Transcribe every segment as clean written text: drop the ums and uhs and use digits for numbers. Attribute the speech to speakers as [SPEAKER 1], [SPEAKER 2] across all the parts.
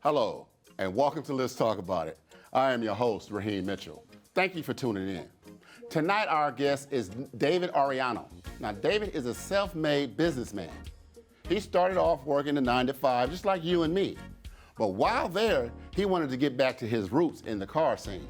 [SPEAKER 1] Hello, and welcome to Let's Talk About It. I am your host, Raheem Mitchell. Thank you for tuning in. Tonight, our guest is David Arellano. Now, David is a self-made businessman. He started off working a 9-to-5, just like you and me. But while there, he wanted to get back to his roots in the car scene.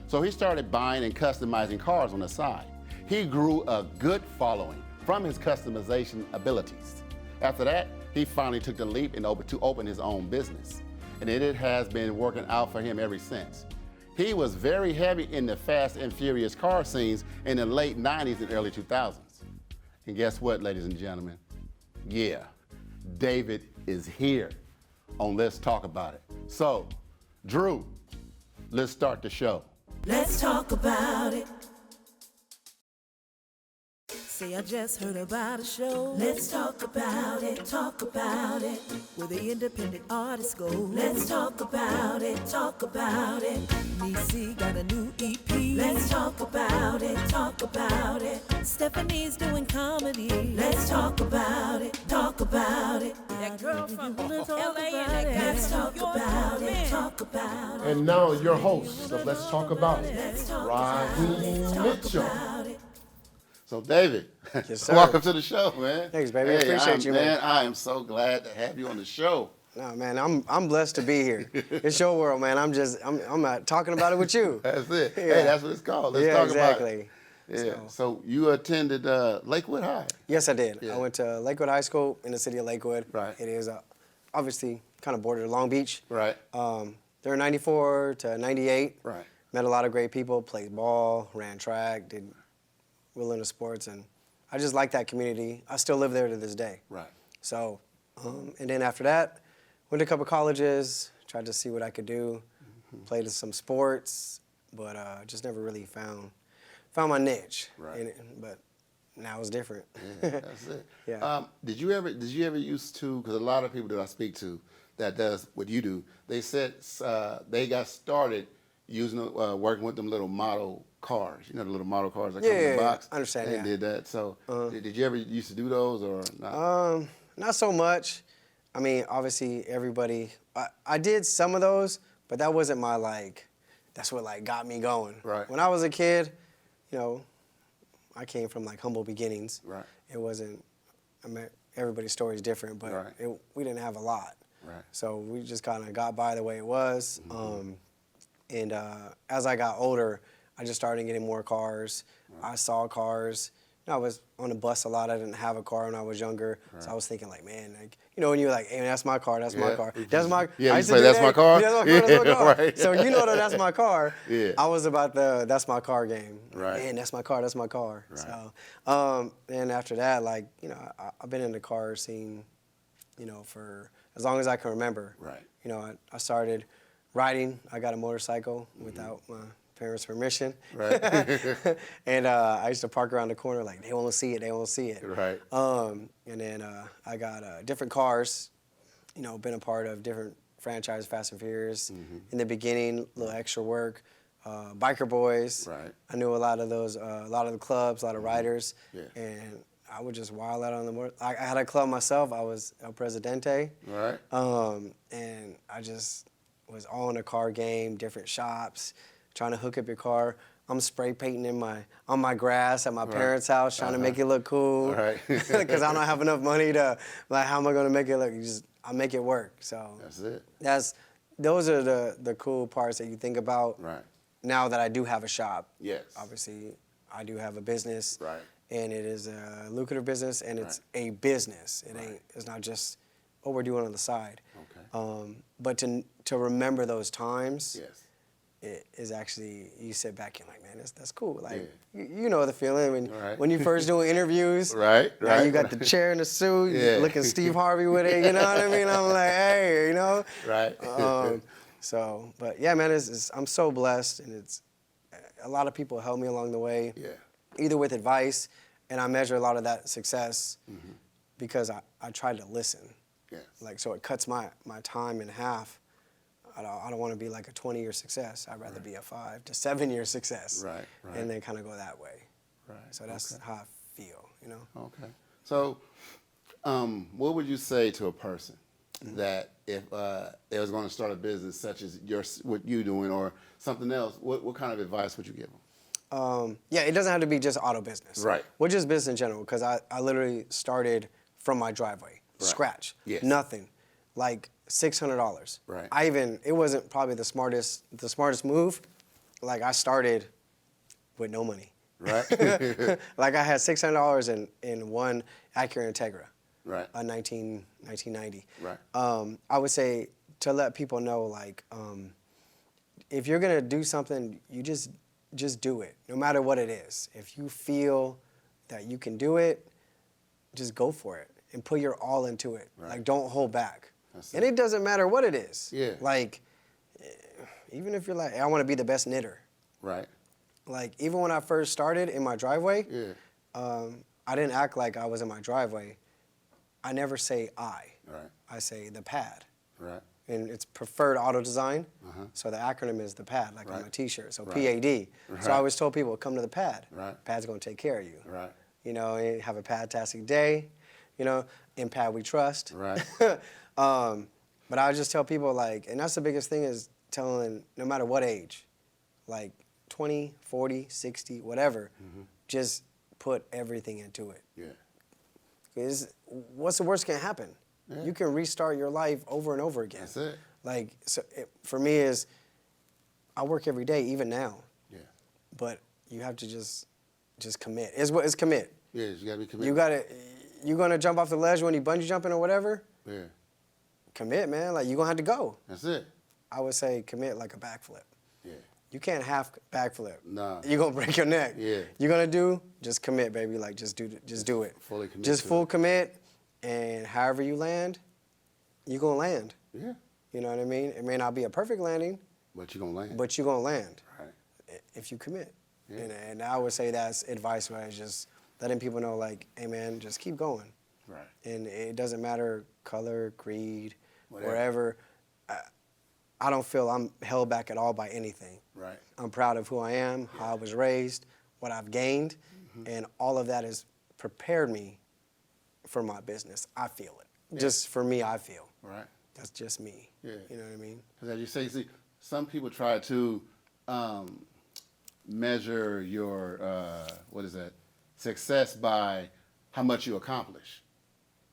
[SPEAKER 1] So he started buying and customizing cars on the side. He grew a good following from his customization abilities. After that, he finally took the leap to open his own business. And it has been working out for him ever since. He was very heavy in the fast and furious car scenes in the late 90s and early 2000s. And guess what, ladies and gentlemen? Yeah, David is here on Let's Talk About It. So, Drew, let's start the show.
[SPEAKER 2] Let's talk about it. Say I just heard about a show. Let's talk about it, where the independent artists go. Let's talk about it, Nisi got a new EP. Let's talk about it, Stephanie's doing comedy. Let's talk about it, That girl from LA, let's talk about it,
[SPEAKER 3] And now your host of Let's Talk About It, Raheem Mitchell.
[SPEAKER 1] So, David,
[SPEAKER 4] Yes, sir.
[SPEAKER 1] welcome to the show, man.
[SPEAKER 4] Thanks, baby. I appreciate you, man.
[SPEAKER 1] I am so glad to have you on the show.
[SPEAKER 4] No, man, I'm blessed to be here. It's your world, man. I'm not talking about it with you.
[SPEAKER 1] That's it.
[SPEAKER 4] Yeah.
[SPEAKER 1] Hey, that's what it's called. Let's talk
[SPEAKER 4] exactly.
[SPEAKER 1] about it. Yeah. So you attended Lakewood High.
[SPEAKER 4] Yes, I did.
[SPEAKER 1] Yeah.
[SPEAKER 4] I went to Lakewood High School in the city of Lakewood.
[SPEAKER 1] Right.
[SPEAKER 4] It is obviously kind of bordered Long Beach.
[SPEAKER 1] Right.
[SPEAKER 4] There 94 to 98.
[SPEAKER 1] Right.
[SPEAKER 4] Met a lot of great people, played ball, ran track, did real into sports, and I just like that community. I still live there to this day.
[SPEAKER 1] Right.
[SPEAKER 4] So, and then after that, went to a couple colleges, tried to see what I could do, played some sports, but just never really found my niche.
[SPEAKER 1] Right.
[SPEAKER 4] But now it's different.
[SPEAKER 1] Yeah, that's it.
[SPEAKER 4] Yeah.
[SPEAKER 1] Did you ever used to? Because a lot of people that I speak to that does what you do, they said they got started using working with them little model cars. You know, the little model cars that come in the box.
[SPEAKER 4] I understand.
[SPEAKER 1] They
[SPEAKER 4] Yeah.
[SPEAKER 1] did that. So did you ever used to do those or not?
[SPEAKER 4] Not so much. I mean, obviously everybody. I did some of those, but that wasn't my that's what got me going.
[SPEAKER 1] Right.
[SPEAKER 4] When I was a kid, you know, I came from humble beginnings.
[SPEAKER 1] Right.
[SPEAKER 4] It wasn't. I mean, everybody's story is different, but
[SPEAKER 1] Right.
[SPEAKER 4] we didn't have a lot.
[SPEAKER 1] Right.
[SPEAKER 4] So we just kind of got by the way it was. And as I got older, I just started getting more cars. Right. I saw cars. You know, I was on the bus a lot. I didn't have a car when I was younger. Right. So I was thinking man, when you're like, hey, that's my car, that's my car. That's my
[SPEAKER 1] Yeah,
[SPEAKER 4] I
[SPEAKER 1] you
[SPEAKER 4] used to
[SPEAKER 1] say
[SPEAKER 4] do
[SPEAKER 1] that's
[SPEAKER 4] that.
[SPEAKER 1] my car?
[SPEAKER 4] Yeah, that's my car, that's my car.
[SPEAKER 1] Right.
[SPEAKER 4] So you know that's my car.
[SPEAKER 1] Yeah.
[SPEAKER 4] I was about the that's my car game.
[SPEAKER 1] Right.
[SPEAKER 4] Man, that's my car, that's my car.
[SPEAKER 1] Right.
[SPEAKER 4] So and after that, I've been in the car scene, for as long as I can remember.
[SPEAKER 1] Right.
[SPEAKER 4] I started riding. I got a motorcycle without my parents' permission.
[SPEAKER 1] Right.
[SPEAKER 4] And I used to park around the corner they won't see it.
[SPEAKER 1] Right.
[SPEAKER 4] And then I got different cars, been a part of different franchise Fast and Furious. In the beginning, a little extra work. Biker Boys.
[SPEAKER 1] Right.
[SPEAKER 4] I knew a lot of those, a lot of the clubs, a lot of riders.
[SPEAKER 1] Yeah.
[SPEAKER 4] And I would just wild out on the motor. I had a club myself. I was El Presidente.
[SPEAKER 1] Right.
[SPEAKER 4] And I just was all in the car game, different shops, trying to hook up your car. I'm spray painting on my grass at my parents' house, trying to make it look cool.
[SPEAKER 1] Right.
[SPEAKER 4] Because I don't have enough money to how am I gonna make it look? I make it work. So
[SPEAKER 1] That's it.
[SPEAKER 4] Those are the cool parts that you think about.
[SPEAKER 1] Right.
[SPEAKER 4] Now that I do have a shop.
[SPEAKER 1] Yes.
[SPEAKER 4] Obviously, I do have a business.
[SPEAKER 1] Right.
[SPEAKER 4] And it is a lucrative business, and it's a business. It's not just what we're doing on the side.
[SPEAKER 1] Okay.
[SPEAKER 4] But to remember those times.
[SPEAKER 1] Yes.
[SPEAKER 4] It is actually, you sit back and man, that's cool. You know the feeling
[SPEAKER 1] Right.
[SPEAKER 4] when you first doing interviews.
[SPEAKER 1] Right.
[SPEAKER 4] Now you got the chair and the suit,
[SPEAKER 1] Yeah.
[SPEAKER 4] looking Steve Harvey with it. You know what I mean? I'm like, hey,
[SPEAKER 1] Right.
[SPEAKER 4] But yeah, man, I'm so blessed, and a lot of people help me along the way.
[SPEAKER 1] Yeah.
[SPEAKER 4] Either with advice, and I measure a lot of that success because I try to listen.
[SPEAKER 1] Yes.
[SPEAKER 4] So it cuts my time in half. I don't want to be a 20-year success. I'd rather be a 5 to 7-year success.
[SPEAKER 1] Right.
[SPEAKER 4] And then kind of go that way.
[SPEAKER 1] Right.
[SPEAKER 4] So that's how I feel,
[SPEAKER 1] Okay. So, what would you say to a person that if they was going to start a business such as what you doing or something else, what kind of advice would you give them?
[SPEAKER 4] Yeah, it doesn't have to be just auto business.
[SPEAKER 1] Right.
[SPEAKER 4] Or just business in general, because I literally started from my driveway, scratch,
[SPEAKER 1] Yes.
[SPEAKER 4] nothing, like $600.
[SPEAKER 1] Right.
[SPEAKER 4] It wasn't probably the smartest move. Like I started with no money.
[SPEAKER 1] Right.
[SPEAKER 4] Like I had $600 in one Acura Integra.
[SPEAKER 1] Right.
[SPEAKER 4] 1990.
[SPEAKER 1] Right.
[SPEAKER 4] I would say to let people know, like, if you're gonna do something, you just do it, no matter what it is. If you feel that you can do it, just go for it and put your all into it.
[SPEAKER 1] Right.
[SPEAKER 4] Like, don't hold back.
[SPEAKER 1] That's
[SPEAKER 4] And
[SPEAKER 1] it.
[SPEAKER 4] it doesn't matter what it is.
[SPEAKER 1] Yeah.
[SPEAKER 4] Like, even if you're like, I want to be the best knitter.
[SPEAKER 1] Right.
[SPEAKER 4] Like, even when I first started in my driveway,
[SPEAKER 1] Yeah.
[SPEAKER 4] I didn't act like I was in my driveway. I never say I.
[SPEAKER 1] Right.
[SPEAKER 4] I say the P.A.D.
[SPEAKER 1] Right.
[SPEAKER 4] And it's preferred auto design.
[SPEAKER 1] Uh-huh.
[SPEAKER 4] So the acronym is the P.A.D, like on
[SPEAKER 1] Right.
[SPEAKER 4] my T-shirt. So
[SPEAKER 1] Right.
[SPEAKER 4] P.A.D. So
[SPEAKER 1] Right.
[SPEAKER 4] I always told people, come to the P.A.D.
[SPEAKER 1] Right.
[SPEAKER 4] P.A.D's gonna take care of you.
[SPEAKER 1] Right.
[SPEAKER 4] You know, and have a P.A.D-tastic day. You know, in P.A.D we trust.
[SPEAKER 1] Right.
[SPEAKER 4] But I just tell people, like, and that's the biggest thing is telling, no matter what age, like 20, 40, 60, whatever, just put everything into it.
[SPEAKER 1] Yeah.
[SPEAKER 4] Because what's the worst can happen?
[SPEAKER 1] Yeah.
[SPEAKER 4] You can restart your life over and over again.
[SPEAKER 1] That's it.
[SPEAKER 4] Like, so for me is, I work every day, even now.
[SPEAKER 1] Yeah.
[SPEAKER 4] But you have to just commit. It's commit.
[SPEAKER 1] Yeah. You gotta be committed.
[SPEAKER 4] You gonna jump off the ledge when you bungee jumping or whatever?
[SPEAKER 1] Yeah.
[SPEAKER 4] Commit, man. Like, you're gonna have to go.
[SPEAKER 1] That's it.
[SPEAKER 4] I would say commit like a backflip.
[SPEAKER 1] Yeah.
[SPEAKER 4] You can't half backflip.
[SPEAKER 1] Nah.
[SPEAKER 4] You're gonna break your neck.
[SPEAKER 1] Yeah.
[SPEAKER 4] You're gonna just commit, baby. Like, just do it.
[SPEAKER 1] Fully commit
[SPEAKER 4] Just
[SPEAKER 1] to
[SPEAKER 4] full
[SPEAKER 1] it.
[SPEAKER 4] commit, and however you land, you're gonna land.
[SPEAKER 1] Yeah.
[SPEAKER 4] You know what I mean? It may not be a perfect landing,
[SPEAKER 1] But you gonna land.
[SPEAKER 4] but you're gonna land
[SPEAKER 1] Right.
[SPEAKER 4] if you commit.
[SPEAKER 1] Yeah.
[SPEAKER 4] And I would say that's advice where it's just letting people know, like, hey man, just keep going.
[SPEAKER 1] Right.
[SPEAKER 4] And it doesn't matter color, creed,
[SPEAKER 1] Whatever.
[SPEAKER 4] wherever. I don't feel I'm held back at all by anything.
[SPEAKER 1] Right.
[SPEAKER 4] I'm proud of who I am, how I was raised, what I've gained, and all of that has prepared me for my business. I feel it.
[SPEAKER 1] Yeah.
[SPEAKER 4] Just for me, I feel.
[SPEAKER 1] Right.
[SPEAKER 4] That's just me.
[SPEAKER 1] Yeah.
[SPEAKER 4] You know what I mean?
[SPEAKER 1] Because as you say, see, some people try to measure your success by how much you accomplish.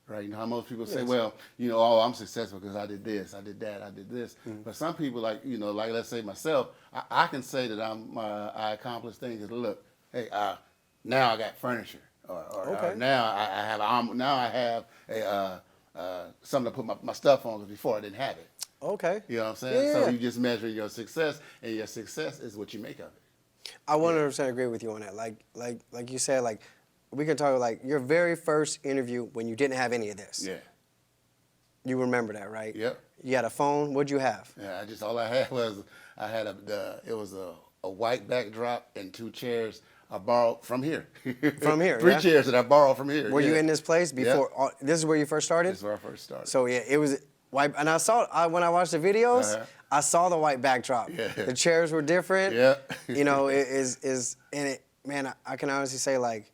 [SPEAKER 1] Right? You know how most people say,
[SPEAKER 4] Yes.
[SPEAKER 1] well, you know, oh, I'm successful because I did this, I did that, I did this. But some people, like, you know, like let's say myself, I can say that I accomplished things. Look, hey, now I got furniture, or
[SPEAKER 4] Okay.
[SPEAKER 1] now I have a something to put my stuff on. Because before I didn't have it.
[SPEAKER 4] Okay.
[SPEAKER 1] You know what I'm saying?
[SPEAKER 4] Yeah.
[SPEAKER 1] So you just measure your success, and your success is what you make of it.
[SPEAKER 4] I 100% agree with you on that. Like you said, like, we can talk like your very first interview when you didn't have any of this.
[SPEAKER 1] Yeah.
[SPEAKER 4] You remember that, right?
[SPEAKER 1] Yep.
[SPEAKER 4] You had a phone. What'd you have?
[SPEAKER 1] Yeah. All I had was it was a white backdrop and 2 chairs I borrowed from here.
[SPEAKER 4] From here,
[SPEAKER 1] 3
[SPEAKER 4] yeah?
[SPEAKER 1] chairs that I borrowed from here.
[SPEAKER 4] Were you
[SPEAKER 1] yeah.
[SPEAKER 4] in this place before? This is where you first started?
[SPEAKER 1] This is where I first started.
[SPEAKER 4] So yeah, it was white. And when I watched the videos,
[SPEAKER 1] Uh-huh.
[SPEAKER 4] I saw the white backdrop.
[SPEAKER 1] Yeah.
[SPEAKER 4] The chairs were different.
[SPEAKER 1] Yeah.
[SPEAKER 4] You know, man, I can honestly say like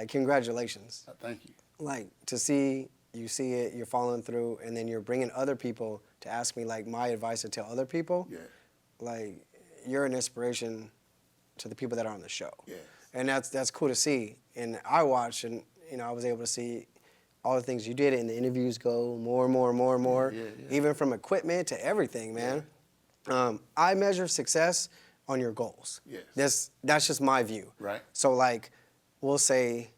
[SPEAKER 4] congratulations.
[SPEAKER 1] Thank you.
[SPEAKER 4] Like to see it, you're following through, and then you're bringing other people to ask me like my advice to tell other people.
[SPEAKER 1] Yeah.
[SPEAKER 4] Like you're an inspiration to the people that are on the show.
[SPEAKER 1] Yes.
[SPEAKER 4] And that's cool to see. And I watched, and you know, I was able to see all the things you did, and the interviews go more and more and more and more,
[SPEAKER 1] Yeah.
[SPEAKER 4] even from equipment to everything, man. I measure success on your goals.
[SPEAKER 1] Yes.
[SPEAKER 4] That's just my view.
[SPEAKER 1] Right.
[SPEAKER 4] So like, we'll say,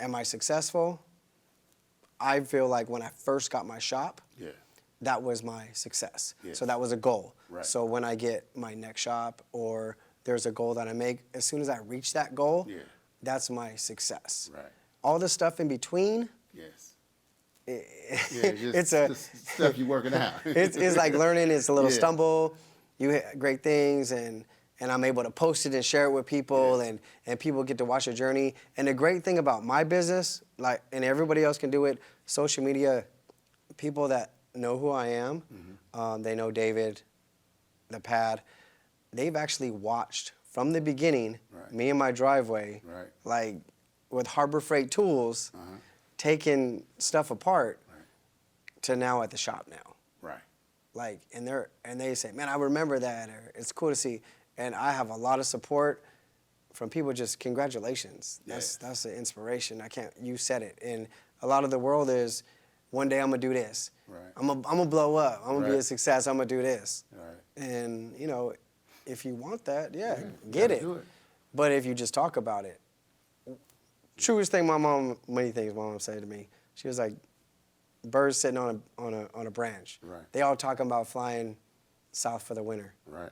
[SPEAKER 4] am I successful? I feel like when I first got my shop,
[SPEAKER 1] Yeah.
[SPEAKER 4] that was my success.
[SPEAKER 1] Yes.
[SPEAKER 4] So that was a goal.
[SPEAKER 1] Right.
[SPEAKER 4] So when I get my next shop or there's a goal that I make, as soon as I reach that goal,
[SPEAKER 1] Yeah.
[SPEAKER 4] that's my success.
[SPEAKER 1] Right.
[SPEAKER 4] All the stuff in between,
[SPEAKER 1] Yes. Yeah.
[SPEAKER 4] it's
[SPEAKER 1] just stuff you working out.
[SPEAKER 4] it's like learning. It's a little
[SPEAKER 1] Yeah.
[SPEAKER 4] stumble. You hit great things, and I'm able to post it and share it with people,
[SPEAKER 1] Yes.
[SPEAKER 4] and people get to watch the journey. And the great thing about my business, like, and everybody else can do it, social media, people that know who I am, they know David, the P.A.D, they've actually watched from the beginning,
[SPEAKER 1] Right.
[SPEAKER 4] me in my driveway,
[SPEAKER 1] Right.
[SPEAKER 4] like with Harbor Freight tools,
[SPEAKER 1] Uh-huh.
[SPEAKER 4] taking stuff apart,
[SPEAKER 1] Right.
[SPEAKER 4] to now at the shop now.
[SPEAKER 1] Right.
[SPEAKER 4] Like, and they say, man, I remember that, or it's cool to see. And I have a lot of support from people. Just congratulations. That's an inspiration. You said it. And a lot of the world is, one day I'm gonna do this.
[SPEAKER 1] Right.
[SPEAKER 4] I'm gonna blow up. I'm gonna be
[SPEAKER 1] Right.
[SPEAKER 4] a success. I'm gonna do this.
[SPEAKER 1] Right.
[SPEAKER 4] And you know, if you want that, get it.
[SPEAKER 1] Do it.
[SPEAKER 4] But if you just talk about it, truest thing many things my mom said to me. She was like, birds sitting on a branch.
[SPEAKER 1] Right.
[SPEAKER 4] They all talking about flying south for the winter.
[SPEAKER 1] Right.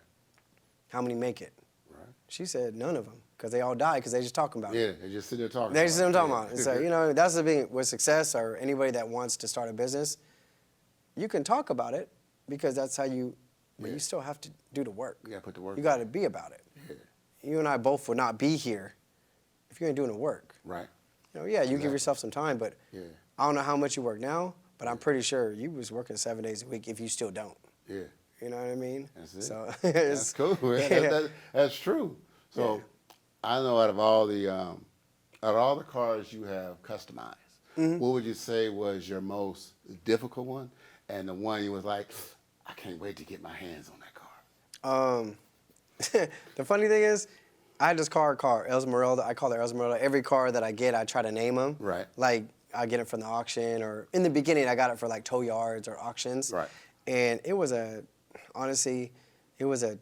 [SPEAKER 4] How many make it?
[SPEAKER 1] Right.
[SPEAKER 4] She said none of them, because they all die because they just talking about it.
[SPEAKER 1] Yeah, they just sit there talking.
[SPEAKER 4] They just sit there talking
[SPEAKER 1] about
[SPEAKER 4] about it. So, you know, that's the thing with success, or anybody that wants to start a business. You can talk about it because that's how you, but you still have to do the work.
[SPEAKER 1] You gotta put the work.
[SPEAKER 4] You got to be about it.
[SPEAKER 1] Yeah.
[SPEAKER 4] You and I both would not be here if you ain't doing the work.
[SPEAKER 1] Right.
[SPEAKER 4] You know, yeah, you give yourself some time, but
[SPEAKER 1] Yeah.
[SPEAKER 4] I don't know how much you work now, but I'm pretty sure you was working 7 days a week if you still don't.
[SPEAKER 1] Yeah.
[SPEAKER 4] You know what I mean?
[SPEAKER 1] That's it.
[SPEAKER 4] So
[SPEAKER 1] That's cool. That's true. So I know out of all the cars you have customized, what would you say was your most difficult one, and the one you was like, I can't wait to get my hands on that car?
[SPEAKER 4] The funny thing is, I had this car, Esmeralda. I call it Esmeralda. Every car that I get, I try to name them.
[SPEAKER 1] Right.
[SPEAKER 4] Like, I get it from the auction, or in the beginning, I got it for like tow yards or auctions.
[SPEAKER 1] Right.
[SPEAKER 4] And it was honestly, it was a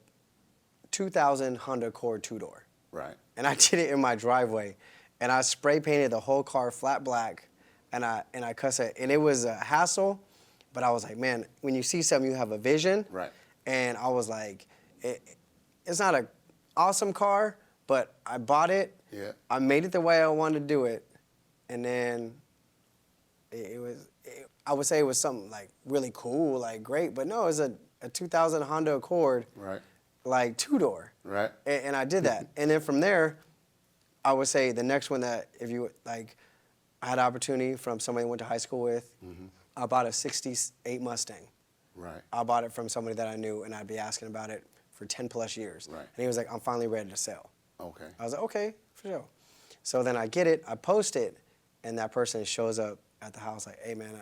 [SPEAKER 4] 2000 Honda Accord two-door.
[SPEAKER 1] Right.
[SPEAKER 4] And I did it in my driveway. And I spray painted the whole car flat black, and I cussed it. And it was a hassle, but I was like, man, when you see something, you have a vision.
[SPEAKER 1] Right.
[SPEAKER 4] And I was like, it's not an awesome car, but I bought it.
[SPEAKER 1] Yeah.
[SPEAKER 4] I made it the way I wanted to do it. And then I would say it was something like really cool, like great, but no, it was a 2000 Honda Accord.
[SPEAKER 1] Right.
[SPEAKER 4] Like two-door.
[SPEAKER 1] Right.
[SPEAKER 4] And I did that. And then from there, I would say the next one that if you, like, I had an opportunity from somebody I went to high school with, I bought a 68 Mustang.
[SPEAKER 1] Right.
[SPEAKER 4] I bought it from somebody that I knew, and I'd be asking about it for 10 plus years.
[SPEAKER 1] Right.
[SPEAKER 4] And he was like, I'm finally ready to sell.
[SPEAKER 1] Okay.
[SPEAKER 4] I was like, okay, for sure. So then I get it, I post it, and that person shows up at the house like, hey man,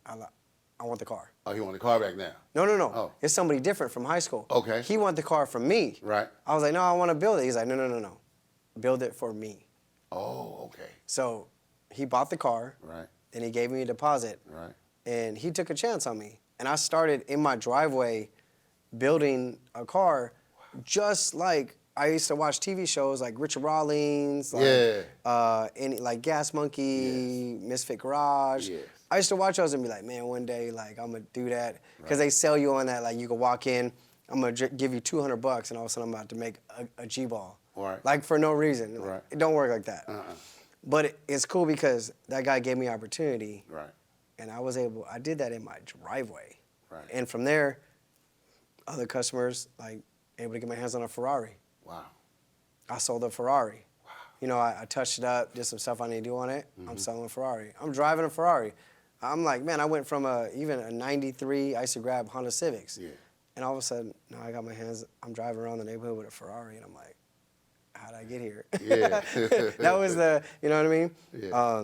[SPEAKER 4] I want the car.
[SPEAKER 1] Oh, you want the car back now?
[SPEAKER 4] No.
[SPEAKER 1] Oh.
[SPEAKER 4] It's somebody different from high school.
[SPEAKER 1] Okay.
[SPEAKER 4] He wanted the car from me.
[SPEAKER 1] Right.
[SPEAKER 4] I was like, no, I want to build it. He's like, no. Build it for me.
[SPEAKER 1] Oh, okay.
[SPEAKER 4] So he bought the car.
[SPEAKER 1] Right.
[SPEAKER 4] Then he gave me a deposit.
[SPEAKER 1] Right.
[SPEAKER 4] And he took a chance on me. And I started in my driveway building a car just like I used to watch TV shows like Richard Rawlings, like Gas Monkey, Misfit Garage.
[SPEAKER 1] Yes.
[SPEAKER 4] I used to watch those and be like, man, one day, like, I'm gonna do that. Because they sell you on that, like, you can walk in, I'm gonna give you $200, and all of a sudden I'm about to make a G-ball.
[SPEAKER 1] Right.
[SPEAKER 4] Like, for no reason.
[SPEAKER 1] Right.
[SPEAKER 4] It don't work like that. But it's cool because that guy gave me opportunity.
[SPEAKER 1] Right.
[SPEAKER 4] And I did that in my driveway.
[SPEAKER 1] Right.
[SPEAKER 4] And from there, other customers, like, able to get my hands on a Ferrari.
[SPEAKER 1] Wow.
[SPEAKER 4] I sold a Ferrari. Wow. You know, I touched it up, did some stuff I need to do on it. I'm selling a Ferrari. I'm driving a Ferrari. I'm like, man, I went from even a 93, I used to grab Honda Civics.
[SPEAKER 1] Yeah.
[SPEAKER 4] And all of a sudden, now I got my hands, I'm driving around the neighborhood with a Ferrari, and I'm like, how'd I get here?
[SPEAKER 1] Yeah.
[SPEAKER 4] That was you know what I mean?
[SPEAKER 1] Yeah.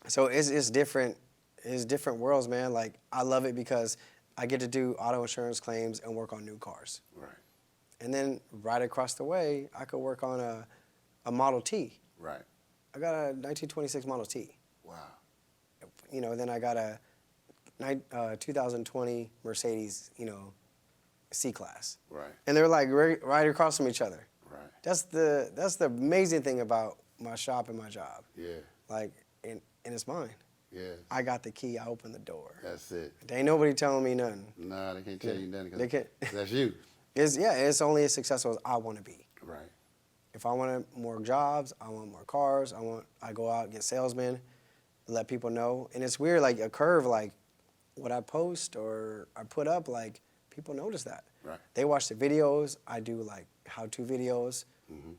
[SPEAKER 4] So it's different. It's different worlds, man. Like, I love it because I get to do auto insurance claims and work on new cars.
[SPEAKER 1] Right.
[SPEAKER 4] And then right across the way, I could work on a Model T.
[SPEAKER 1] Right.
[SPEAKER 4] I got a 1926 Model T.
[SPEAKER 1] Wow.
[SPEAKER 4] You know, then I got a 2020 Mercedes, you know, C-Class.
[SPEAKER 1] Right.
[SPEAKER 4] And they're like right across from each other.
[SPEAKER 1] Right.
[SPEAKER 4] That's the amazing thing about my shop and my job.
[SPEAKER 1] Yeah.
[SPEAKER 4] Like, and it's mine.
[SPEAKER 1] Yeah.
[SPEAKER 4] I got the key. I opened the door.
[SPEAKER 1] That's it.
[SPEAKER 4] There ain't nobody telling me nothing.
[SPEAKER 1] Nah, they can't tell you nothing.
[SPEAKER 4] They can't.
[SPEAKER 1] That's you.
[SPEAKER 4] It's only as successful as I want to be.
[SPEAKER 1] Right.
[SPEAKER 4] If I want more jobs, I want more cars. I go out and get salesmen, let people know. And it's weird, like a curve, like what I post or I put up, like people notice that.
[SPEAKER 1] Right.
[SPEAKER 4] They watch the videos. I do like how-to videos,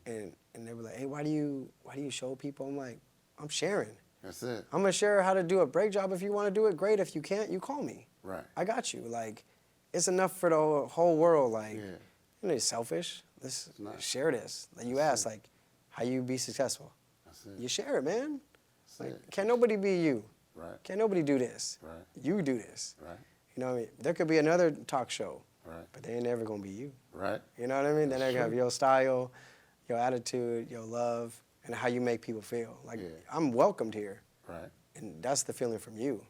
[SPEAKER 4] and they were like, hey, why do you show people? I'm like, I'm sharing.
[SPEAKER 1] That's it.
[SPEAKER 4] I'm gonna share how to do a brake job. If you want to do it, great. If you can't, you call me.
[SPEAKER 1] Right.
[SPEAKER 4] I got you. Like, it's enough for the whole world. Like,
[SPEAKER 1] Yeah.
[SPEAKER 4] you know, it's selfish. Let's
[SPEAKER 1] not.
[SPEAKER 4] share this. Like you asked, like, how you be successful.
[SPEAKER 1] That's it.
[SPEAKER 4] You share it, man.
[SPEAKER 1] That's
[SPEAKER 4] Like,
[SPEAKER 1] it.
[SPEAKER 4] can't nobody be you.
[SPEAKER 1] Right.
[SPEAKER 4] Can't nobody do this.
[SPEAKER 1] Right.
[SPEAKER 4] You do this.
[SPEAKER 1] Right.
[SPEAKER 4] You know what I mean? There could be another talk show,
[SPEAKER 1] Right.
[SPEAKER 4] but they ain't never gonna be you.
[SPEAKER 1] Right.
[SPEAKER 4] You know what I mean? Then
[SPEAKER 1] That's
[SPEAKER 4] they're gonna have
[SPEAKER 1] true.
[SPEAKER 4] your style, your attitude, your love, and how you make people feel. Like,
[SPEAKER 1] Yeah.
[SPEAKER 4] I'm welcomed here,
[SPEAKER 1] Right.
[SPEAKER 4] and that's the feeling from you.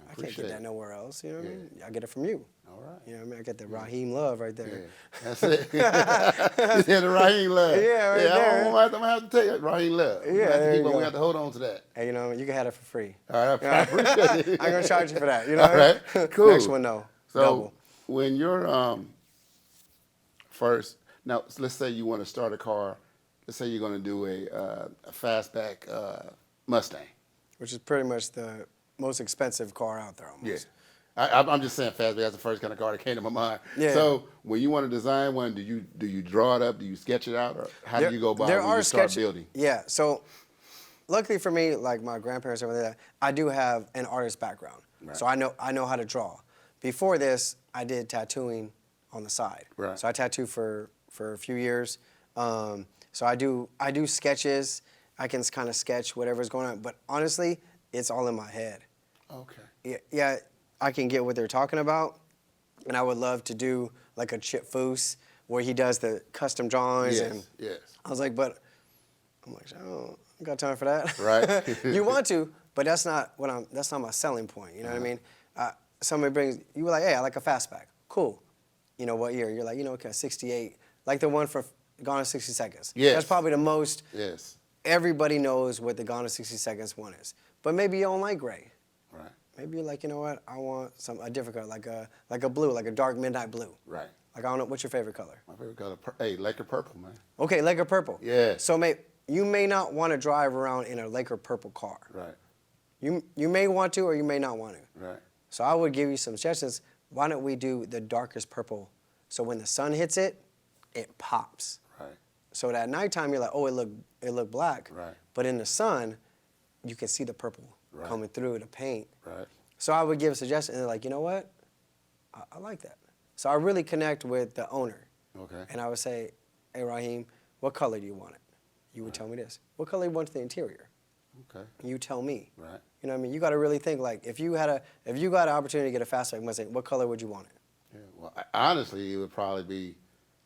[SPEAKER 4] I can't
[SPEAKER 1] appreciate
[SPEAKER 4] get that
[SPEAKER 1] it.
[SPEAKER 4] nowhere else. You know what I
[SPEAKER 1] Yeah.
[SPEAKER 4] mean? I get it from you.
[SPEAKER 1] All right.
[SPEAKER 4] You know what I mean? I get the Raheem love right
[SPEAKER 1] Yeah,
[SPEAKER 4] there.
[SPEAKER 1] that's it. You said the Raheem love.
[SPEAKER 4] Yeah, right
[SPEAKER 1] yeah,
[SPEAKER 4] there.
[SPEAKER 1] I'm gonna have to tell you, Raheem love.
[SPEAKER 4] Yeah,
[SPEAKER 1] we have to
[SPEAKER 4] there you
[SPEAKER 1] we
[SPEAKER 4] go.
[SPEAKER 1] have to hold on to that.
[SPEAKER 4] Hey, you know, you can have it for free.
[SPEAKER 1] All right, I appreciate it.
[SPEAKER 4] I'm gonna charge you for that. You know
[SPEAKER 1] All
[SPEAKER 4] what I mean?
[SPEAKER 1] right, cool.
[SPEAKER 4] Next one, no.
[SPEAKER 1] So
[SPEAKER 4] Double.
[SPEAKER 1] when you're first, now let's say you want to start a car. Let's say you're going to do a fastback Mustang.
[SPEAKER 4] Which is pretty much the most expensive car out there almost.
[SPEAKER 1] Yeah. I'm just saying fastback. That's the first kind of car that came to my mind.
[SPEAKER 4] Yeah.
[SPEAKER 1] So when you want to design one, do you draw it up? Do you sketch it out, or how do you go about it when you start building?
[SPEAKER 4] Yeah. So, luckily for me, like my grandparents and everything, I do have an artist background,
[SPEAKER 1] Right.
[SPEAKER 4] so I know how to draw. Before this, I did tattooing on the side.
[SPEAKER 1] Right.
[SPEAKER 4] So I tattooed for a few years. So I do sketches. I can kind of sketch whatever's going on, but honestly, it's all in my head.
[SPEAKER 1] Okay.
[SPEAKER 4] Yeah, I can get what they're talking about, and I would love to do like a Chip Foose where he does the custom drawings.
[SPEAKER 1] Yes.
[SPEAKER 4] And
[SPEAKER 1] Yes.
[SPEAKER 4] I was like, but I'm like, I don't got time for that.
[SPEAKER 1] Right.
[SPEAKER 4] You want to, but that's not my selling point. You know what I mean? Somebody brings, you were like, hey, I like a fastback. Cool. You know, what year? You're like, okay, 68. Like the one for Gone in 60 Seconds.
[SPEAKER 1] Yes.
[SPEAKER 4] That's probably the most,
[SPEAKER 1] Yes.
[SPEAKER 4] everybody knows what the Gone in 60 Seconds one is. But maybe you don't like gray.
[SPEAKER 1] Right.
[SPEAKER 4] Maybe you're like, you know what? I want a different color, like a blue, like a dark midnight blue.
[SPEAKER 1] Right.
[SPEAKER 4] Like, I don't know, what's your favorite color?
[SPEAKER 1] My favorite color, Laker purple, man.
[SPEAKER 4] Okay, Laker purple.
[SPEAKER 1] Yeah.
[SPEAKER 4] So you may not want to drive around in a Laker purple car.
[SPEAKER 1] Right.
[SPEAKER 4] You may want to, or you may not want to.
[SPEAKER 1] Right.
[SPEAKER 4] So I would give you some suggestions. Why don't we do the darkest purple? So when the sun hits it, it pops.
[SPEAKER 1] Right.
[SPEAKER 4] So that at nighttime you're like, oh, it looked black.
[SPEAKER 1] Right.
[SPEAKER 4] But in the sun, you can see the purple
[SPEAKER 1] Right.
[SPEAKER 4] coming through the paint.
[SPEAKER 1] Right.
[SPEAKER 4] So I would give a suggestion, and they're like, you know what? I like that. So I really connect with the owner.
[SPEAKER 1] Okay.
[SPEAKER 4] And I would say, hey, Raheem, what color do you want it? You would tell me this. What color do you want the interior?
[SPEAKER 1] Okay.
[SPEAKER 4] You tell me.
[SPEAKER 1] Right.
[SPEAKER 4] You know what I mean? You got to really think, like, if you got an opportunity to get a fastback Mustang, what color would you want it?
[SPEAKER 1] Yeah. Well, honestly, it would probably be,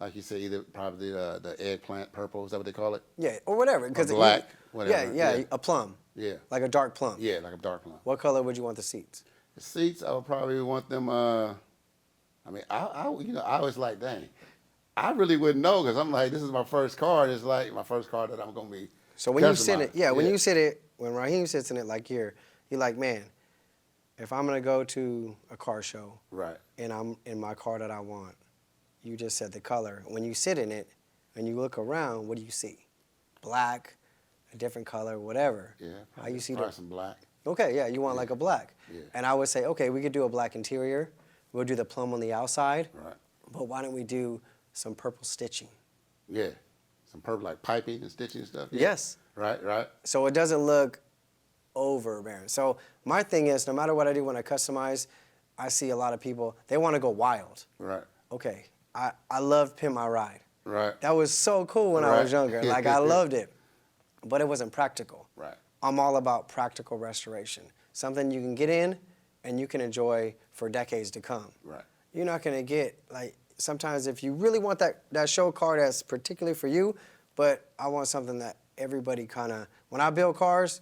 [SPEAKER 1] like you said, either probably the eggplant purple. Is that what they call it?
[SPEAKER 4] Yeah, or whatever.
[SPEAKER 1] Or black, whatever.
[SPEAKER 4] Yeah,
[SPEAKER 1] Yeah.
[SPEAKER 4] a plum.
[SPEAKER 1] Yeah.
[SPEAKER 4] Like a dark plum.
[SPEAKER 1] Yeah, like a dark plum.
[SPEAKER 4] What color would you want the seats?
[SPEAKER 1] The seats, I would probably want them. I always like, dang, I really wouldn't know because I'm like, this is my first car. And it's like my first car that I'm gonna be.
[SPEAKER 4] So when you sit
[SPEAKER 1] customized.
[SPEAKER 4] it, when Raheem sits in it like here, you're like, man, if I'm gonna go to a car show
[SPEAKER 1] Right.
[SPEAKER 4] and I'm in my car that I want, you just said the color. When you sit in it and you look around, what do you see? Black, a different color, whatever.
[SPEAKER 1] Yeah.
[SPEAKER 4] How you see
[SPEAKER 1] probably
[SPEAKER 4] the
[SPEAKER 1] some black.
[SPEAKER 4] Okay, yeah, you want like a black.
[SPEAKER 1] Yeah.
[SPEAKER 4] And I would say, okay, we could do a black interior. We'll do the plum on the outside.
[SPEAKER 1] Right.
[SPEAKER 4] But why don't we do some purple stitching?
[SPEAKER 1] Yeah. Some purple like piping and stitching and stuff. Yeah.
[SPEAKER 4] Yes.
[SPEAKER 1] Right. Right.
[SPEAKER 4] So it doesn't look overbearing. So my thing is, no matter what I do when I customize, I see a lot of people, they want to go wild.
[SPEAKER 1] Right.
[SPEAKER 4] Okay, I loved Pimp My Ride.
[SPEAKER 1] Right.
[SPEAKER 4] That was so cool when I
[SPEAKER 1] Right.
[SPEAKER 4] was younger. Like, I loved it. But it wasn't practical.
[SPEAKER 1] Right.
[SPEAKER 4] I'm all about practical restoration. Something you can get in and you can enjoy for decades to come.
[SPEAKER 1] Right.
[SPEAKER 4] You're not gonna get, like, sometimes if you really want that show car that's particularly for you, but I want something that everybody kinda, when I build cars,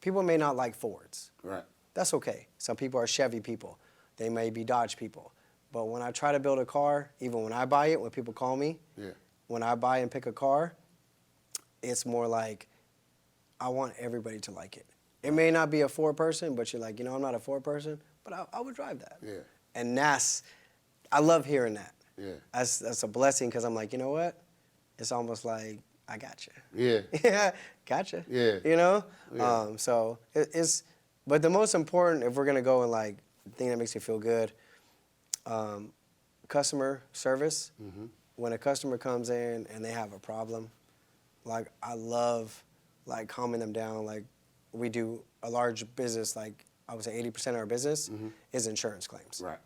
[SPEAKER 4] people may not like Fords.
[SPEAKER 1] Right.
[SPEAKER 4] That's okay. Some people are Chevy people. They may be Dodge people. But when I try to build a car, even when I buy it, when people call me,
[SPEAKER 1] Yeah.
[SPEAKER 4] when I buy and pick a car, it's more like I want everybody to like it. It may not be a Ford person, but you're like, you know, I'm not a Ford person, but I would drive that.
[SPEAKER 1] Yeah.
[SPEAKER 4] And I love hearing that.
[SPEAKER 1] Yeah.
[SPEAKER 4] That's a blessing because I'm like, you know what? It's almost like, I got you.
[SPEAKER 1] Yeah.
[SPEAKER 4] Yeah, gotcha.
[SPEAKER 1] Yeah.
[SPEAKER 4] You know?
[SPEAKER 1] Yeah.
[SPEAKER 4] So it's, but the most important, if we're gonna go and like, the thing that makes me feel good, customer service.
[SPEAKER 1] Mm-hmm.
[SPEAKER 4] When a customer comes in and they have a problem, like, I love, like, calming them down. Like, we do a large business, like, I would say 80% of our business is insurance claims.
[SPEAKER 1] Right.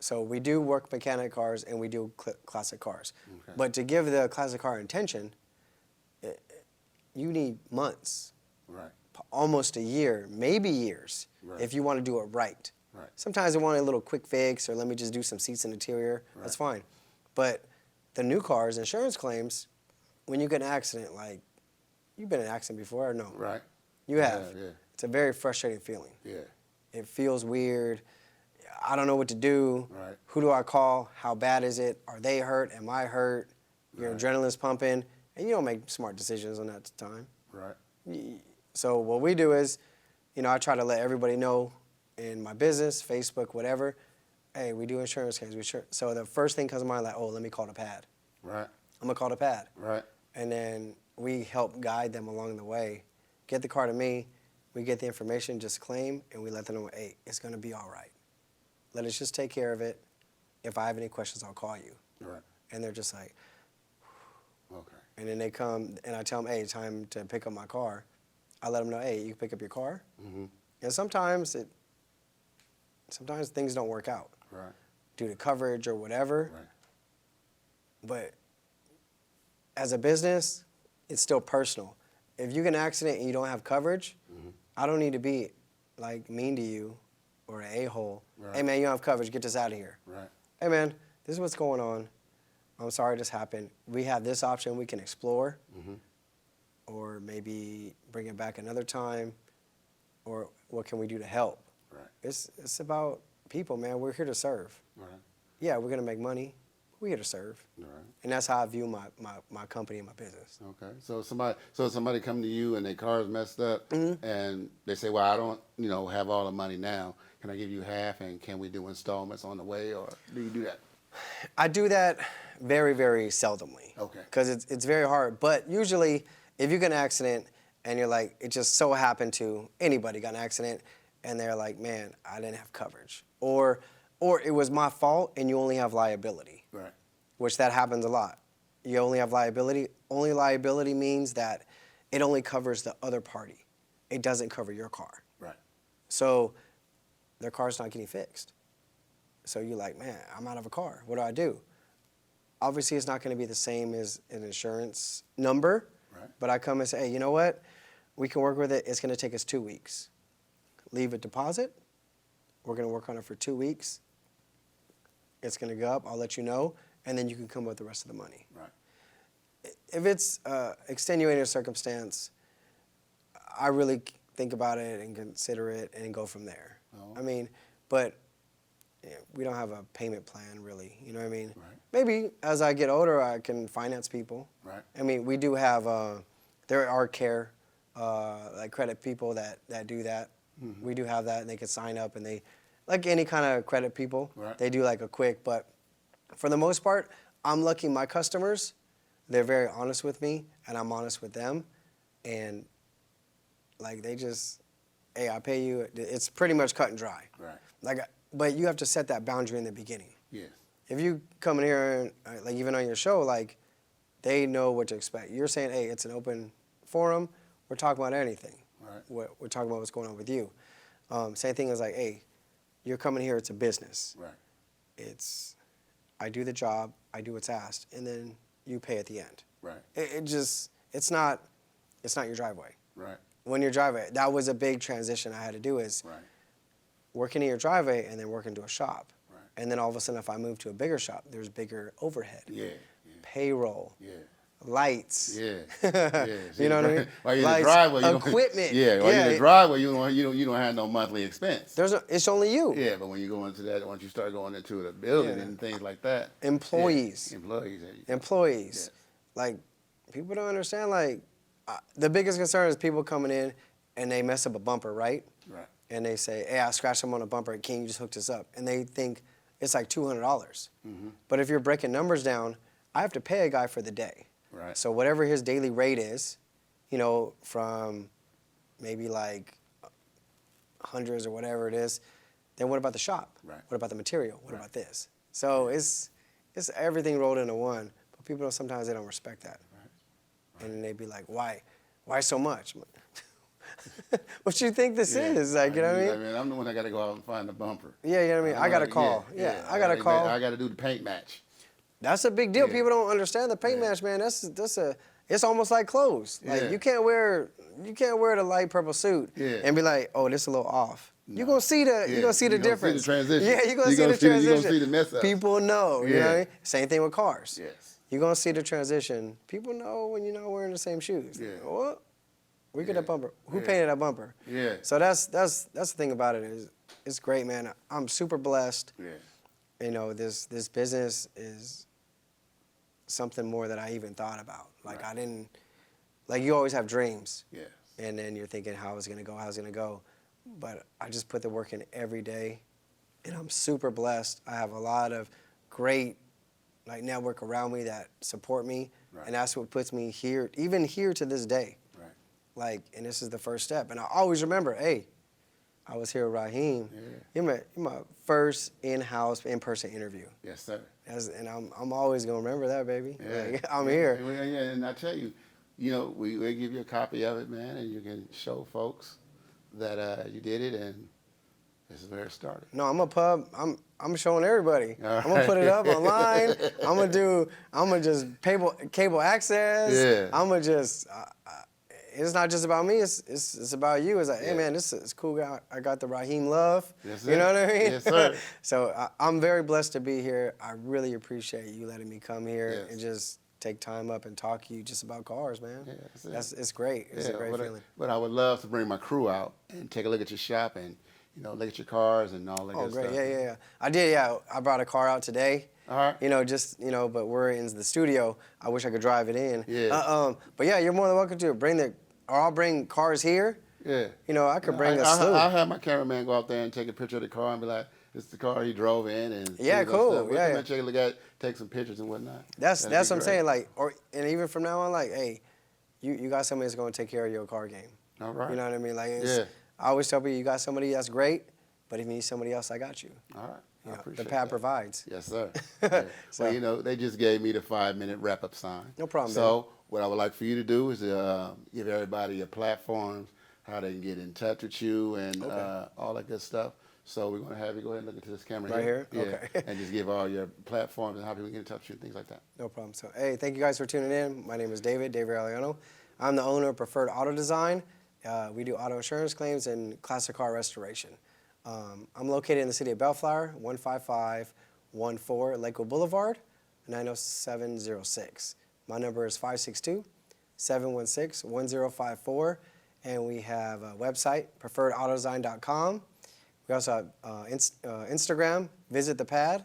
[SPEAKER 4] So we do work mechanic cars and we do classic cars.
[SPEAKER 1] Okay.
[SPEAKER 4] But to give the classic car attention, you need months,
[SPEAKER 1] Right.
[SPEAKER 4] almost a year, maybe years,
[SPEAKER 1] Right.
[SPEAKER 4] if you want to do it right.
[SPEAKER 1] Right.
[SPEAKER 4] Sometimes they want a little quick fix, or let me just do some seats and interior.
[SPEAKER 1] Right.
[SPEAKER 4] That's fine. But the new cars, insurance claims, when you get in an accident, like, you've been in an accident before or no?
[SPEAKER 1] Right.
[SPEAKER 4] You have.
[SPEAKER 1] Yeah.
[SPEAKER 4] It's a very frustrating feeling.
[SPEAKER 1] Yeah.
[SPEAKER 4] It feels weird. I don't know what to do.
[SPEAKER 1] Right.
[SPEAKER 4] Who do I call? How bad is it? Are they hurt? Am I hurt? Your
[SPEAKER 1] Right.
[SPEAKER 4] adrenaline's pumping, and you don't make smart decisions on that time.
[SPEAKER 1] Right.
[SPEAKER 4] So what we do is, I try to let everybody know in my business, Facebook, whatever, hey, we do insurance claims. So the first thing comes to mind, like, oh, let me call the P.A.D.
[SPEAKER 1] Right.
[SPEAKER 4] I'm going to call the P.A.D.
[SPEAKER 1] Right.
[SPEAKER 4] And then we help guide them along the way. Get the car to me, we get the information, just claim, and we let them know, hey, it's going to be all right. Let us just take care of it. If I have any questions, I'll call you.
[SPEAKER 1] Right.
[SPEAKER 4] And they're just like,
[SPEAKER 1] Okay.
[SPEAKER 4] and then they come, and I tell them, hey, time to pick up my car. I let them know, hey, you can pick up your car.
[SPEAKER 1] Mm-hmm.
[SPEAKER 4] And sometimes things don't work out
[SPEAKER 1] Right.
[SPEAKER 4] due to coverage or whatever.
[SPEAKER 1] Right.
[SPEAKER 4] But as a business, it's still personal. If you get in an accident and you don't have coverage, I don't need to be like mean to you or an a-hole.
[SPEAKER 1] Right.
[SPEAKER 4] Hey man, you don't have coverage, get this out of here.
[SPEAKER 1] Right.
[SPEAKER 4] Hey man, this is what's going on. I'm sorry this happened. We have this option we can explore, or maybe bring it back another time, or what can we do to help?
[SPEAKER 1] Right.
[SPEAKER 4] It's about people, man. We're here to serve.
[SPEAKER 1] Right.
[SPEAKER 4] Yeah, we're gonna make money. We're here to serve.
[SPEAKER 1] Right.
[SPEAKER 4] And that's how I view my company and my business.
[SPEAKER 1] Okay. So somebody come to you and their car's messed up, and they say, well, I don't, have all the money now. Can I give you half, and can we do installments on the way, or do you do that?
[SPEAKER 4] I do that very, very seldomly.
[SPEAKER 1] Okay.
[SPEAKER 4] Because it's very hard. But usually, if you get in an accident and you're like, it just so happened to anybody got in an accident, and they're like, man, I didn't have coverage. Or it was my fault and you only have liability.
[SPEAKER 1] Right.
[SPEAKER 4] Which that happens a lot. You only have liability. Only liability means that it only covers the other party. It doesn't cover your car.
[SPEAKER 1] Right.
[SPEAKER 4] So their car's not getting fixed. So you're like, man, I'm out of a car. What do I do? Obviously, it's not going to be the same as an insurance number.
[SPEAKER 1] Right.
[SPEAKER 4] But I come and say, hey, you know what? We can work with it. It's going to take us 2 weeks. Leave a deposit. We're going to work on it for 2 weeks. It's going to go up. I'll let you know. And then you can come with the rest of the money.
[SPEAKER 1] Right.
[SPEAKER 4] If it's extenuating circumstance, I really think about it and consider it and go from there.
[SPEAKER 1] Oh.
[SPEAKER 4] I mean, but we don't have a payment plan really. You know what I mean?
[SPEAKER 1] Right.
[SPEAKER 4] Maybe as I get older, I can finance people.
[SPEAKER 1] Right.
[SPEAKER 4] I mean, we do have there are care like credit people that do that. We do have that, and they can sign up, and they like any kind of credit people.
[SPEAKER 1] Right.
[SPEAKER 4] They do like a quick, but for the most part, I'm lucky my customers, they're very honest with me, and I'm honest with them. And, like, they just, hey, I pay you. It's pretty much cut and dry.
[SPEAKER 1] Right.
[SPEAKER 4] But you have to set that boundary in the beginning.
[SPEAKER 1] Yes.
[SPEAKER 4] If you come in here, and, like, even on your show, like, they know what to expect. You're saying, hey, it's an open forum. We're talking about anything.
[SPEAKER 1] Right.
[SPEAKER 4] We're talking about what's going on with you. Same thing as, like, hey, you're coming here, it's a business.
[SPEAKER 1] Right.
[SPEAKER 4] I do the job, I do what's asked, and then you pay at the end.
[SPEAKER 1] Right.
[SPEAKER 4] It's not your driveway.
[SPEAKER 1] Right.
[SPEAKER 4] When your driveway, that was a big transition I had to do is
[SPEAKER 1] Right.
[SPEAKER 4] working in your driveway and then working to a shop.
[SPEAKER 1] Right.
[SPEAKER 4] And then all of a sudden, if I move to a bigger shop, there's bigger overhead.
[SPEAKER 1] Yeah.
[SPEAKER 4] Payroll.
[SPEAKER 1] Yeah.
[SPEAKER 4] Lights.
[SPEAKER 1] Yeah. Yeah.
[SPEAKER 4] You know what I mean?
[SPEAKER 1] While you're in the
[SPEAKER 4] Lights,
[SPEAKER 1] driveway,
[SPEAKER 4] equipment.
[SPEAKER 1] Yeah. While you're in the driveway, you don't have no monthly expense.
[SPEAKER 4] It's only you.
[SPEAKER 1] Yeah, but when you go into that, once you start going into the building
[SPEAKER 4] Yeah.
[SPEAKER 1] and things like that.
[SPEAKER 4] Employees.
[SPEAKER 1] Yeah, employees.
[SPEAKER 4] Employees. Like, people don't understand, like, the biggest concern is people coming in and they mess up a bumper, right?
[SPEAKER 1] Right.
[SPEAKER 4] And they say, hey, I scratched them on a bumper. Can you just hook this up? And they think it's like $200. But if you're breaking numbers down, I have to pay a guy for the day.
[SPEAKER 1] Right.
[SPEAKER 4] So whatever his daily rate is, from maybe like hundreds or whatever it is, then what about the shop?
[SPEAKER 1] Right.
[SPEAKER 4] What about the material? What
[SPEAKER 1] Right.
[SPEAKER 4] about this? So it's everything rolled into one. But people sometimes they don't respect that.
[SPEAKER 1] Right.
[SPEAKER 4] And they'd be like, why so much? What you think this
[SPEAKER 1] Yeah.
[SPEAKER 4] is? Like, you know what I mean?
[SPEAKER 1] I'm the one that got to go out and find the bumper.
[SPEAKER 4] Yeah, you know what I mean? I got to call. Yeah, I got to call.
[SPEAKER 1] I got to do the paint match.
[SPEAKER 4] That's a big deal.
[SPEAKER 1] Yeah.
[SPEAKER 4] People don't understand the paint
[SPEAKER 1] Yeah.
[SPEAKER 4] match, man. That's it's almost like clothes. Like
[SPEAKER 1] Yeah.
[SPEAKER 4] you can't wear the light purple suit and be like, oh, this is a little off. You're gonna see the
[SPEAKER 1] Yeah.
[SPEAKER 4] you're gonna see the difference.
[SPEAKER 1] See the transition.
[SPEAKER 4] Yeah, you're gonna see the
[SPEAKER 1] You're
[SPEAKER 4] transition.
[SPEAKER 1] gonna see the mess ups.
[SPEAKER 4] People know. You know what I
[SPEAKER 1] Yeah.
[SPEAKER 4] mean? Same thing with cars.
[SPEAKER 1] Yes.
[SPEAKER 4] You're gonna see the transition. People know when you're not wearing the same shoes.
[SPEAKER 1] Yeah.
[SPEAKER 4] What? We get that bumper. Who
[SPEAKER 1] Yeah.
[SPEAKER 4] painted that bumper?
[SPEAKER 1] Yeah.
[SPEAKER 4] So that's the thing about it is it's great, man. I'm super blessed.
[SPEAKER 1] Yeah.
[SPEAKER 4] You know, this business is something more that I even thought about. Like
[SPEAKER 1] Right.
[SPEAKER 4] I didn't, like you always have dreams.
[SPEAKER 1] Yes.
[SPEAKER 4] And then you're thinking how it's gonna go. But I just put the work in every day, and I'm super blessed. I have a lot of great like network around me that support me,
[SPEAKER 1] Right.
[SPEAKER 4] and that's what puts me here, even here to this day.
[SPEAKER 1] Right.
[SPEAKER 4] Like, and this is the first step. And I always remember, hey, I was here with Raheem.
[SPEAKER 1] Yeah.
[SPEAKER 4] You're my first in-person interview.
[SPEAKER 1] Yes, sir.
[SPEAKER 4] And I'm always gonna remember that, baby.
[SPEAKER 1] Yeah.
[SPEAKER 4] Like, I'm here.
[SPEAKER 1] Yeah, and I tell you, you know, we give you a copy of it, man, and you can show folks that you did it, and this is where it started.
[SPEAKER 4] No, I'm showing everybody.
[SPEAKER 1] All
[SPEAKER 4] I'm gonna
[SPEAKER 1] right.
[SPEAKER 4] put it up online. I'm gonna just cable access.
[SPEAKER 1] Yeah.
[SPEAKER 4] I'm gonna just. It's not just about me. It's about you. It's like, hey
[SPEAKER 1] Yeah.
[SPEAKER 4] man, this is cool. I got the Raheem love.
[SPEAKER 1] Yes,
[SPEAKER 4] You
[SPEAKER 1] sir.
[SPEAKER 4] know what I mean?
[SPEAKER 1] Yes, sir.
[SPEAKER 4] So I'm very blessed to be here. I really appreciate you letting me come here
[SPEAKER 1] Yes.
[SPEAKER 4] and just take time up and talk to you just about cars, man.
[SPEAKER 1] Yeah, that's it.
[SPEAKER 4] It's great. It's a great feeling.
[SPEAKER 1] But I would love to bring my crew out and take a look at your shop and, you know, look at your cars and all that
[SPEAKER 4] Oh,
[SPEAKER 1] good
[SPEAKER 4] great.
[SPEAKER 1] stuff.
[SPEAKER 4] Yeah. I did, yeah. I brought a car out today.
[SPEAKER 1] All right.
[SPEAKER 4] You know, but we're in the studio. I wish I could drive it in.
[SPEAKER 1] Yeah.
[SPEAKER 4] But yeah, you're more than welcome to I'll bring cars here.
[SPEAKER 1] Yeah.
[SPEAKER 4] You know, I could bring a
[SPEAKER 1] I'll
[SPEAKER 4] slew.
[SPEAKER 1] have my cameraman go out there and take a picture of the car and be like, "It's the car he drove in." And
[SPEAKER 4] Yeah,
[SPEAKER 1] things like
[SPEAKER 4] cool.
[SPEAKER 1] that. We
[SPEAKER 4] Yeah,
[SPEAKER 1] can
[SPEAKER 4] yeah.
[SPEAKER 1] take a look at, take some pictures and whatnot.
[SPEAKER 4] That's
[SPEAKER 1] That'd
[SPEAKER 4] what
[SPEAKER 1] be
[SPEAKER 4] I'm
[SPEAKER 1] great.
[SPEAKER 4] saying. Like, and even from now on, like, hey, you got somebody that's gonna take care of your car game.
[SPEAKER 1] All right.
[SPEAKER 4] You know what I mean? Like,
[SPEAKER 1] Yeah.
[SPEAKER 4] I always tell people, you got somebody that's great, but if you need somebody else, I got you.
[SPEAKER 1] All right.
[SPEAKER 4] You
[SPEAKER 1] I
[SPEAKER 4] know,
[SPEAKER 1] appreciate
[SPEAKER 4] the P.A.D
[SPEAKER 1] that.
[SPEAKER 4] provides.
[SPEAKER 1] Yes, sir. Yeah.
[SPEAKER 4] So-
[SPEAKER 1] Well, you know, they just gave me the 5-minute wrap-up sign.
[SPEAKER 4] No problem,
[SPEAKER 1] So what I would like for you to do is give everybody your platforms, how they can get in touch with you, and all that good stuff. So we're going to have you go ahead and look into this camera
[SPEAKER 4] Right here?
[SPEAKER 1] Yeah.
[SPEAKER 4] Okay.
[SPEAKER 1] And just give all your platforms and how people can get in touch with you and things like that.
[SPEAKER 4] No problem. So, hey, thank you guys for tuning in. My name is David Arellano. I'm the owner of Preferred Auto Design. We do auto insurance claims and classic car restoration. I'm located in the city of Bellflower, 15514 Lakewood Boulevard, 90706. My number is 562-716-1054, and we have a website, preferredautodesign.com. We also have Instagram, Visit the P.A.D.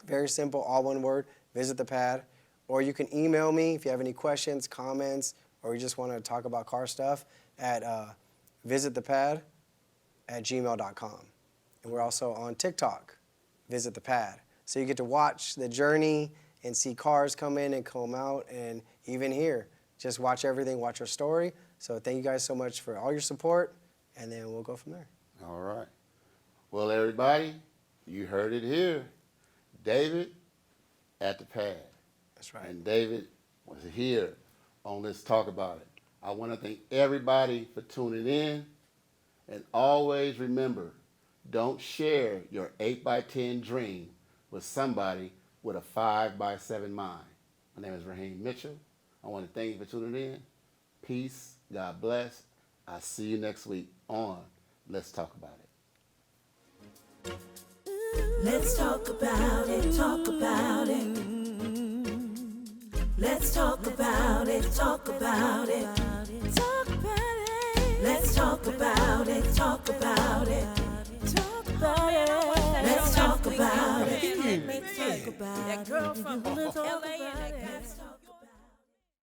[SPEAKER 4] Very simple, all one word, Visit the P.A.D. Or you can email me if you have any questions, comments, or you just want to talk about car stuff at visitthepad@gmail.com. And we're also on TikTok, Visit the P.A.D. So you get to watch the journey and see cars come in and come out, and even here, just watch everything, watch our story. So thank you guys so much for all your support, and then we'll go from there.
[SPEAKER 1] All right. Well, everybody, you heard it here. David at the P.A.D.
[SPEAKER 4] That's right.
[SPEAKER 1] And David was here on Let's Talk About It. I want to thank everybody for tuning in. And always remember, don't share your 8x10 dream with somebody with a 5x7 mind. My name is Raheem Mitchell. I want to thank you for tuning in. Peace. God bless. I'll see you next week on Let's Talk About It.
[SPEAKER 2] Let's talk about it, talk about it. Let's talk about it, talk about it. Talk about it. Let's talk about it, talk about it. Talk about it. Let's talk about it. Let's talk about it.
[SPEAKER 5] That girl from LA and that guy.